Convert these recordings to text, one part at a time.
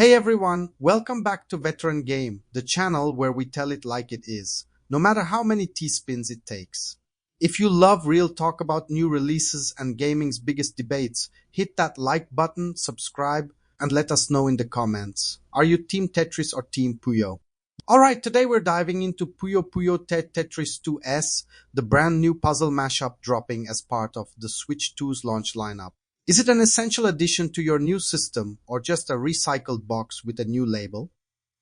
Hey everyone, welcome back to Veteran Game, the channel where we tell it like it is, no matter how many teaspins it takes. If you love real talk about new releases and gaming's biggest debates, hit that like button, subscribe, and let us know in the comments. Are you Team Tetris or Team Puyo? Alright, today we're diving into Puyo Puyo Tetris 2S, the brand new puzzle mashup dropping as part of the Switch 2's launch lineup. Is it an essential addition to your new system or just a recycled box with a new label?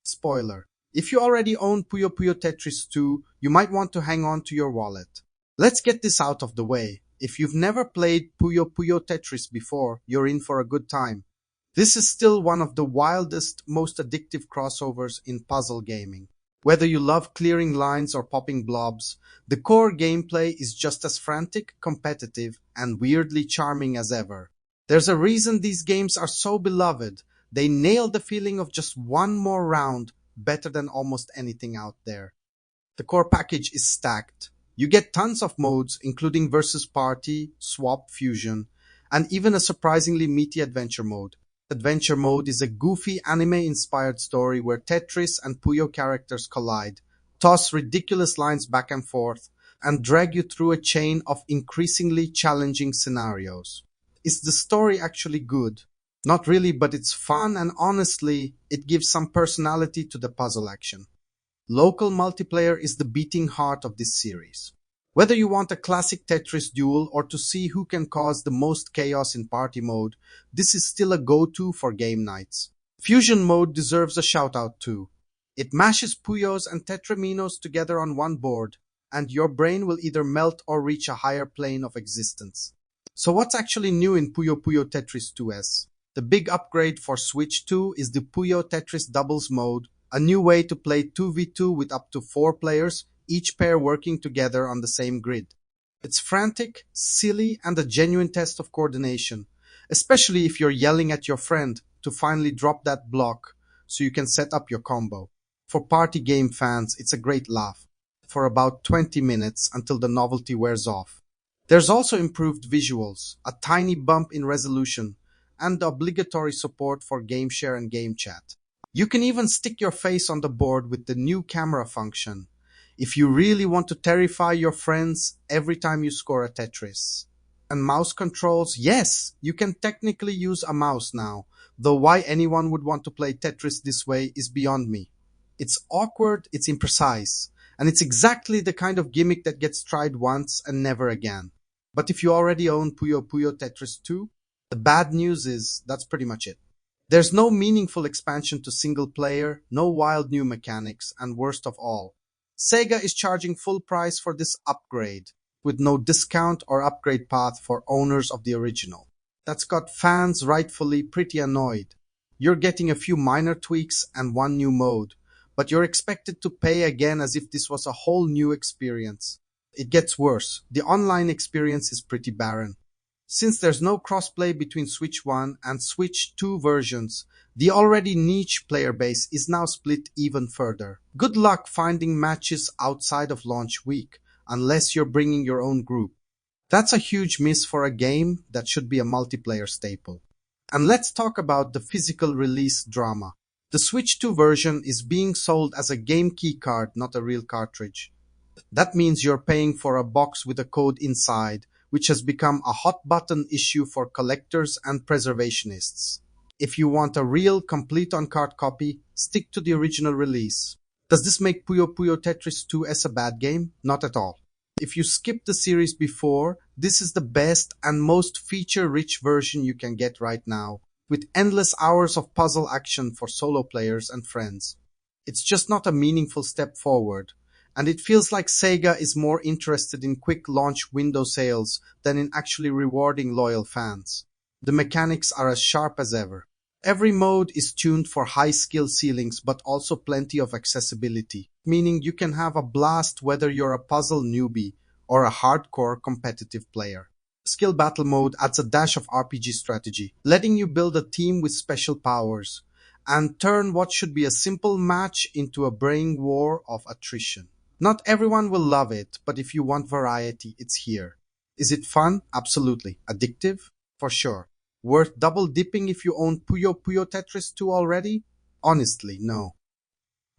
Spoiler. If you already own Puyo Puyo Tetris 2, you might want to hang on to your wallet. Let's get this out of the way. If you've never played Puyo Puyo Tetris before, you're in for a good time. This is still one of the wildest, most addictive crossovers in puzzle gaming. Whether you love clearing lines or popping blobs, the core gameplay is just as frantic, competitive, and weirdly charming as ever. There's a reason these games are so beloved. They nail the feeling of just one more round better than almost anything out there. The core package is stacked. You get tons of modes, including versus party, swap, fusion, and even a surprisingly meaty adventure mode. Adventure mode is a goofy anime-inspired story where Tetris and Puyo characters collide, toss ridiculous lines back and forth, and drag you through a chain of increasingly challenging scenarios. Is the story actually good? Not really, but it's fun and honestly, it gives some personality to the puzzle action. Local multiplayer is the beating heart of this series. Whether you want a classic Tetris duel or to see who can cause the most chaos in party mode, this is still a go-to for game nights. Fusion mode deserves a shout-out too. It mashes Puyos and Tetraminos together on one board, and your brain will either melt or reach a higher plane of existence. So what's actually new in Puyo Puyo Tetris 2S? The big upgrade for Switch 2 is the Puyo Tetris Doubles mode, a new way to play 2v2 with up to 4 players, each pair working together on the same grid. It's frantic, silly, and a genuine test of coordination, especially if you're yelling at your friend to finally drop that block so you can set up your combo. For party game fans, it's a great laugh for about 20 minutes until the novelty wears off. There's also improved visuals, a tiny bump in resolution, and obligatory support for game share and game chat. You can even stick your face on the board with the new camera function, if you really want to terrify your friends every time you score a Tetris. And mouse controls, yes, you can technically use a mouse now, though why anyone would want to play Tetris this way is beyond me. It's awkward, it's imprecise, and it's exactly the kind of gimmick that gets tried once and never again. But if you already own Puyo Puyo Tetris 2, the bad news is that's pretty much it. There's no meaningful expansion to single player, no wild new mechanics, and worst of all, Sega is charging full price for this upgrade, with no discount or upgrade path for owners of the original. That's got fans rightfully pretty annoyed. You're getting a few minor tweaks and one new mode, but you're expected to pay again as if this was a whole new experience. It gets worse. The online experience is pretty barren. Since there's no crossplay between Switch 1 and Switch 2 versions, the already niche player base is now split even further. Good luck finding matches outside of launch week, unless you're bringing your own group. That's a huge miss for a game that should be a multiplayer staple. And let's talk about the physical release drama. The Switch 2 version is being sold as a game key card, not a real cartridge. That means you're paying for a box with a code inside, which has become a hot button issue for collectors and preservationists. If you want a real, complete on-card copy, stick to the original release. Does this make Puyo Puyo Tetris 2S a bad game? Not at all. If you skipped the series before, this is the best and most feature-rich version you can get right now, with endless hours of puzzle action for solo players and friends. It's just not a meaningful step forward, and it feels like Sega is more interested in quick launch window sales than in actually rewarding loyal fans. The mechanics are as sharp as ever. Every mode is tuned for high skill ceilings but also plenty of accessibility, meaning you can have a blast whether you're a puzzle newbie or a hardcore competitive player. Skill battle mode adds a dash of RPG strategy, letting you build a team with special powers, and turn what should be a simple match into a brain war of attrition. Not everyone will love it, but if you want variety, it's here. Is it fun? Absolutely. Addictive? For sure. Worth double dipping if you own Puyo Puyo Tetris 2 already? Honestly, no.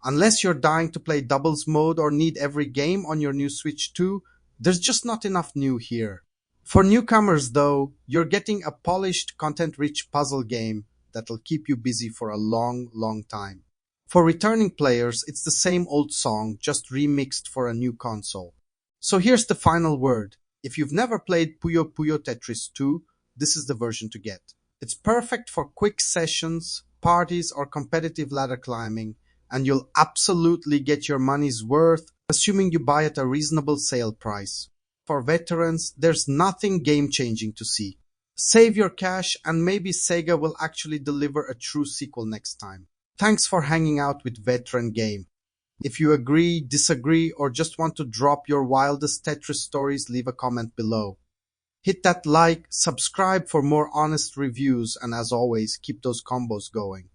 Unless you're dying to play doubles mode or need every game on your new Switch too, there's just not enough new here. For newcomers though, you're getting a polished, content-rich puzzle game that'll keep you busy for a long, long time. For returning players, it's the same old song, just remixed for a new console. So here's the final word. If you've never played Puyo Puyo Tetris 2, this is the version to get. It's perfect for quick sessions, parties, or competitive ladder climbing, and you'll absolutely get your money's worth, assuming you buy at a reasonable sale price. For veterans, there's nothing game-changing to see. Save your cash and maybe Sega will actually deliver a true sequel next time. Thanks for hanging out with Veteran Game. If you agree, disagree, or just want to drop your wildest Tetris stories, leave a comment below. Hit that like, subscribe for more honest reviews, and as always, keep those combos going.